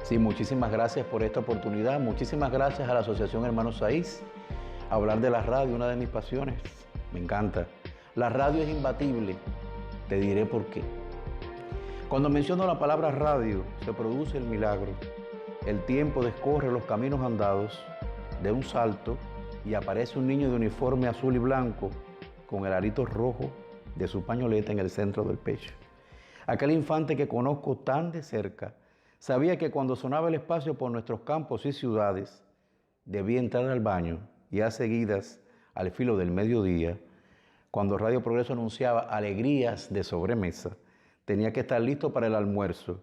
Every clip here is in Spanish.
Sí, muchísimas gracias por esta oportunidad. Muchísimas gracias a la Asociación Hermanos Saiz. Hablar de la radio, una de mis pasiones. Me encanta. La radio es imbatible. Te diré por qué. Cuando menciono la palabra radio, se produce el milagro. El tiempo descorre los caminos andados de un salto y aparece un niño de uniforme azul y blanco con el arito rojo de su pañoleta en el centro del pecho. Aquel infante que conozco tan de cerca sabía que cuando sonaba el espacio por nuestros campos y ciudades, debía entrar al baño y a seguidas, al filo del mediodía, cuando Radio Progreso anunciaba alegrías de sobremesa, tenía que estar listo para el almuerzo.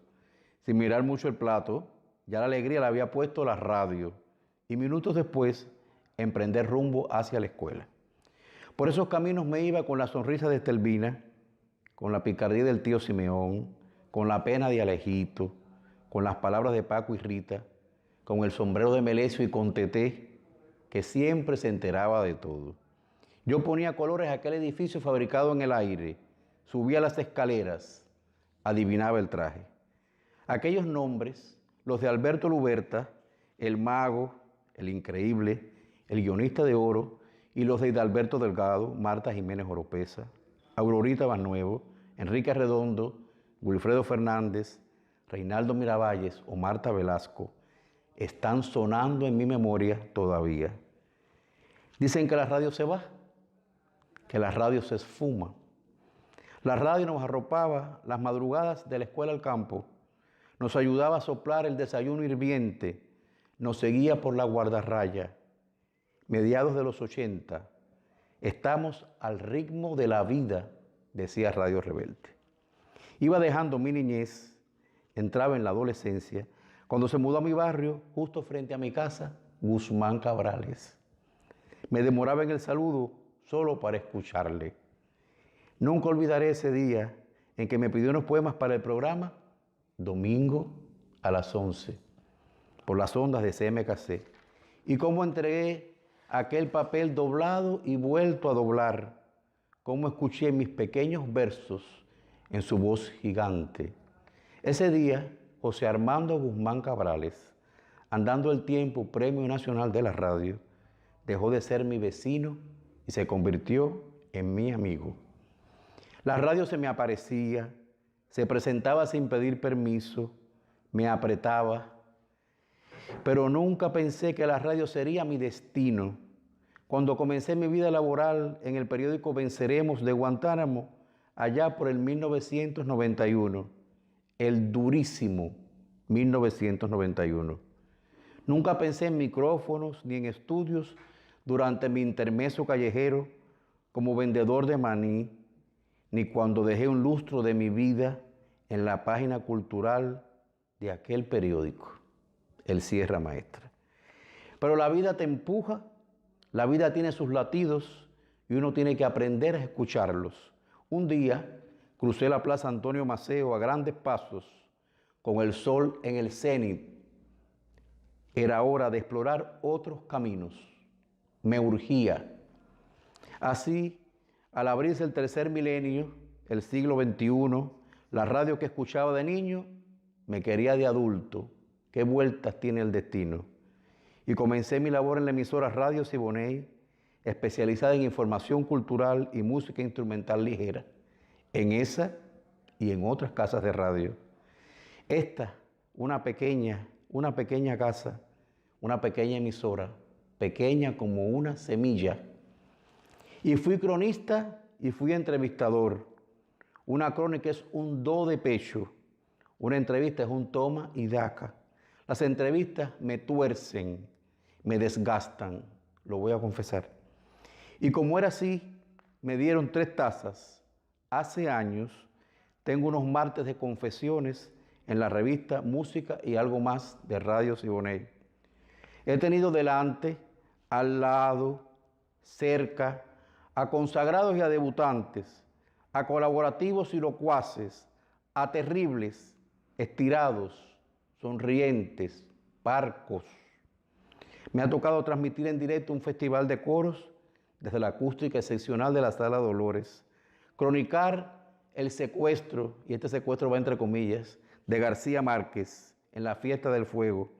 Sin mirar mucho el plato, ya la alegría le había puesto la radio y minutos después emprender rumbo hacia la escuela. Por esos caminos me iba con la sonrisa de Estelvina, con la picardía del tío Simeón, con la pena de Alejito, con las palabras de Paco y Rita, con el sombrero de Melesio y con Teté, que siempre se enteraba de todo. Yo ponía colores a aquel edificio fabricado en el aire, subía las escaleras, adivinaba el traje. Aquellos nombres, los de Alberto Luberta, el mago, el increíble, el guionista de oro, y los de Hidalberto Delgado, Marta Jiménez Oropesa, Aurorita Banuevo, Enrique Redondo, Wilfredo Fernández, Reinaldo Miravalles o Marta Velasco, están sonando en mi memoria todavía. Dicen que la radio se va, que la radio se esfuma. La radio nos arropaba las madrugadas de la escuela al campo, nos ayudaba a soplar el desayuno hirviente, nos seguía por la guardarraya. Mediados de los 80, estamos al ritmo de la vida, decía Radio Rebelde. Iba dejando mi niñez, entraba en la adolescencia, cuando se mudó a mi barrio, justo frente a mi casa, Guzmán Cabrales. Me demoraba en el saludo solo para escucharle. Nunca olvidaré ese día en que me pidió unos poemas para el programa Domingo a las 11, por las ondas de CMKC, y cómo entregué aquel papel doblado y vuelto a doblar, cómo escuché mis pequeños versos en su voz gigante. Ese día, José Armando Guzmán Cabrales, andando el tiempo Premio Nacional de la Radio, dejó de ser mi vecino y se convirtió en mi amigo. La radio se me aparecía, se presentaba sin pedir permiso, me apretaba, pero nunca pensé que la radio sería mi destino. Cuando comencé mi vida laboral en el periódico Venceremos de Guantánamo, allá por el 1991, el durísimo 1991. Nunca pensé en micrófonos ni en estudios durante mi intermeso callejero como vendedor de maní, ni cuando dejé un lustro de mi vida en la página cultural de aquel periódico, el Sierra Maestra. Pero la vida te empuja, la vida tiene sus latidos y uno tiene que aprender a escucharlos. Un día crucé la Plaza Antonio Maceo a grandes pasos, con el sol en el cénit. Era hora de explorar otros caminos. Me urgía. Así, al abrirse el tercer milenio, el siglo XXI, la radio que escuchaba de niño me quería de adulto. ¿Qué vueltas tiene el destino? Y comencé mi labor en la emisora Radio Siboney, especializada en información cultural y música instrumental ligera, en esa y en otras casas de radio. Esta, una pequeña casa, una pequeña emisora, pequeña como una semilla. Y fui cronista y fui entrevistador. Una crónica es un do de pecho, una entrevista es un toma y daca. Las entrevistas me tuercen, me desgastan, lo voy a confesar. Y como era así, me dieron 3 tazas. Hace años tengo unos martes de confesiones en la revista Música y Algo Más de Radio Siboney. He tenido delante, al lado, cerca, a consagrados y a debutantes, a colaborativos y locuaces, a terribles, estirados, sonrientes, parcos. Me ha tocado transmitir en directo un festival de coros desde la acústica excepcional de la Sala Dolores, cronicar el secuestro, y este secuestro va entre comillas, de García Márquez en la fiesta del fuego.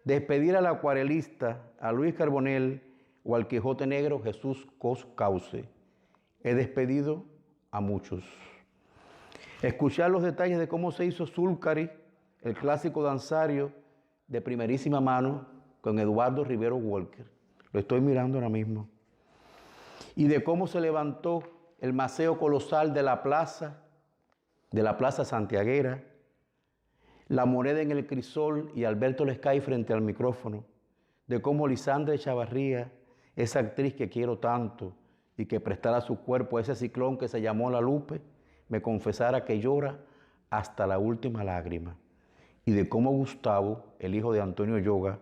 Despedir al acuarelista, a Luis Carbonell o al Quijote Negro Jesús Cauce. He despedido a muchos. Escuchar los detalles de cómo se hizo Zúlcari, el clásico danzario de primerísima mano con Eduardo Rivero Walker. Lo estoy mirando ahora mismo. Y de cómo se levantó el maceo colosal de la plaza santiaguera, la moneda en el crisol y Alberto Lescay frente al micrófono, de cómo Lisandra Echavarría, esa actriz que quiero tanto y que prestara su cuerpo a ese ciclón que se llamó La Lupe, me confesara que llora hasta la última lágrima, y de cómo Gustavo, el hijo de Antonio Yoga,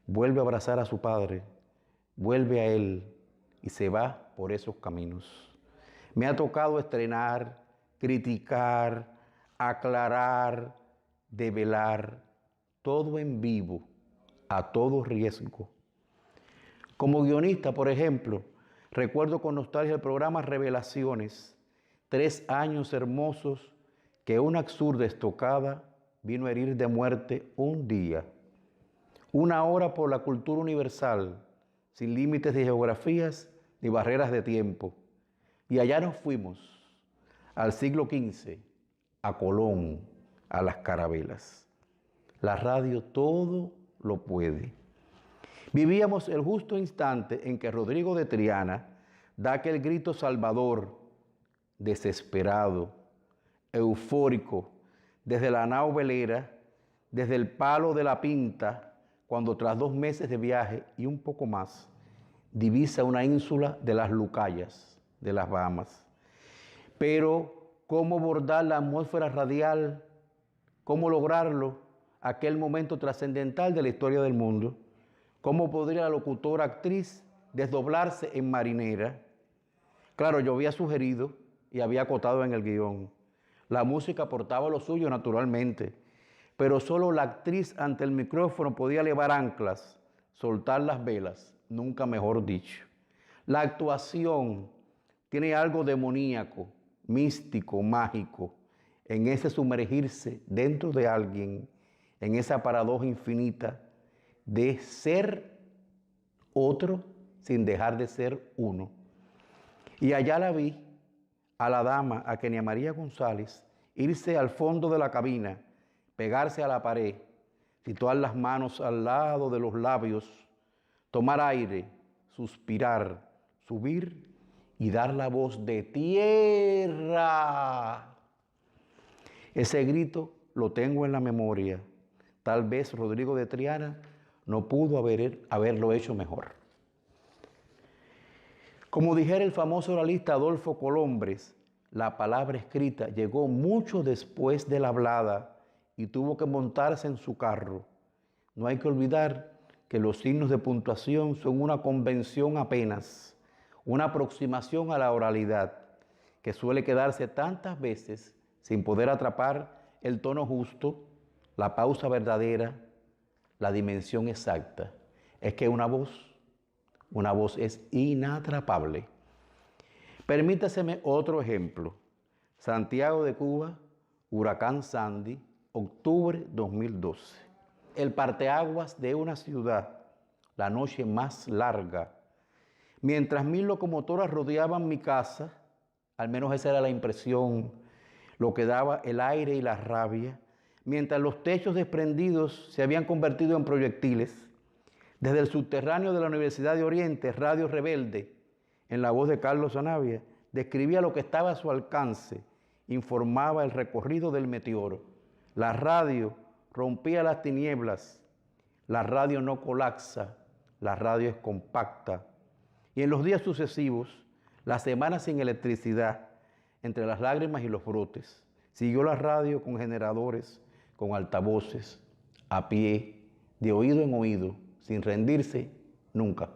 vuelve a abrazar a su padre, vuelve a él y se va por esos caminos. Me ha tocado estrenar, criticar, aclarar, develar, todo en vivo, a todo riesgo. Como guionista, por ejemplo, recuerdo con nostalgia el programa Revelaciones, 3 años hermosos que una absurda estocada vino a herir de muerte un día. 1 hora por la cultura universal, sin límites de geografías ni barreras de tiempo. Y allá nos fuimos, al siglo XV, a Colón, a las carabelas. La radio todo lo puede. Vivíamos el justo instante en que Rodrigo de Triana da aquel grito salvador, desesperado, eufórico, desde la nao velera, desde el palo de la Pinta, cuando tras 2 meses de viaje y un poco más, divisa una ínsula de las Lucayas, de las Bahamas. Pero, ¿cómo bordar la atmósfera radial? ¿Cómo lograrlo? Aquel momento trascendental de la historia del mundo. ¿Cómo podría la locutora actriz desdoblarse en marinera? Claro, yo había sugerido y había acotado en el guión. La música aportaba lo suyo naturalmente, pero solo la actriz ante el micrófono podía elevar anclas, soltar las velas, nunca mejor dicho. La actuación tiene algo demoníaco, místico, mágico, en ese sumergirse dentro de alguien, en esa paradoja infinita de ser otro sin dejar de ser uno. Y allá la vi, a la dama, a Kenia María González, irse al fondo de la cabina, pegarse a la pared, situar las manos al lado de los labios, tomar aire, suspirar, subir y dar la voz de tierra. Ese grito lo tengo en la memoria. Tal vez Rodrigo de Triana no pudo haberlo hecho mejor. Como dijera el famoso oralista Adolfo Colombres, la palabra escrita llegó mucho después de la hablada y tuvo que montarse en su carro. No hay que olvidar que los signos de puntuación son una convención apenas, una aproximación a la oralidad, que suele quedarse tantas veces sin poder atrapar el tono justo, la pausa verdadera, la dimensión exacta. Es que una voz es inatrapable. Permítaseme otro ejemplo. Santiago de Cuba, huracán Sandy, octubre 2012. El parteaguas de una ciudad, la noche más larga. Mientras 1000 locomotoras rodeaban mi casa, al menos esa era la impresión, lo que daba el aire y la rabia, mientras los techos desprendidos se habían convertido en proyectiles. Desde el subterráneo de la Universidad de Oriente, Radio Rebelde, en la voz de Carlos Zanavia, describía lo que estaba a su alcance, informaba el recorrido del meteoro. La radio rompía las tinieblas, la radio no colapsa, la radio es compacta. Y en los días sucesivos, las semanas sin electricidad, entre las lágrimas y los brotes, siguió la radio con generadores, con altavoces, a pie, de oído en oído, sin rendirse nunca.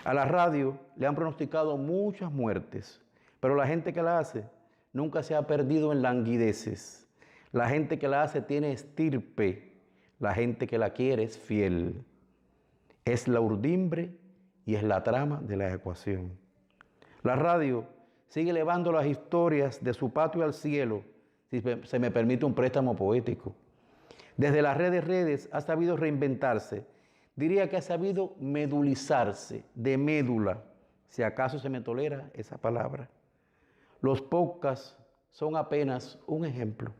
A la radio le han pronosticado muchas muertes, pero la gente que la hace nunca se ha perdido en languideces. La gente que la hace tiene estirpe, la gente que la quiere es fiel. Es la urdimbre y es la trama de la ecuación. La radio sigue elevando las historias de su patio al cielo, si se me permite un préstamo poético. Desde las redes ha sabido reinventarse. Diría que ha sabido medulizarse, de médula, si acaso se me tolera esa palabra. Los podcasts son apenas un ejemplo.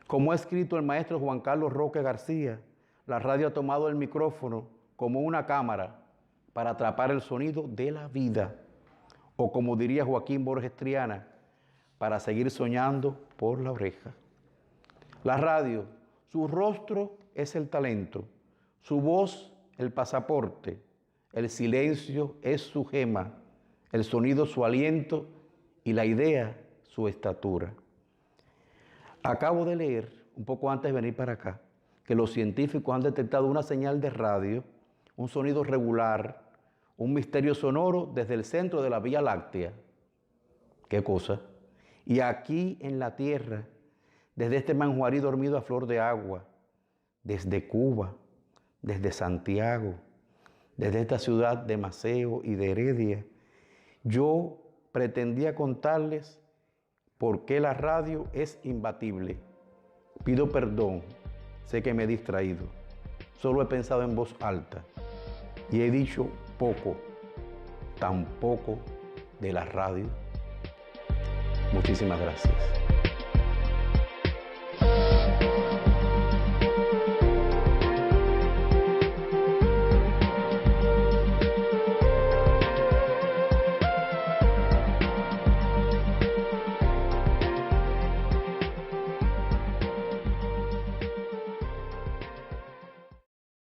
Como ha escrito el maestro Juan Carlos Roque García, la radio ha tomado el micrófono como una cámara para atrapar el sonido de la vida. O como diría Joaquín Borges Triana, para seguir soñando por la oreja. La radio, su rostro es el talento, su voz el pasaporte, el silencio es su gema, el sonido su aliento y la idea su estatura. Acabo de leer, un poco antes de venir para acá, que los científicos han detectado una señal de radio, un sonido regular, un misterio sonoro desde el centro de la Vía Láctea. ¿Qué cosa? Y aquí en la Tierra, desde este manjuarí dormido a flor de agua, desde Cuba, desde Santiago, desde esta ciudad de Maceo y de Heredia, yo pretendía contarles por qué la radio es imbatible. Pido perdón, sé que me he distraído, solo he pensado en voz alta y he dicho poco, tan poco de la radio. Muchísimas gracias.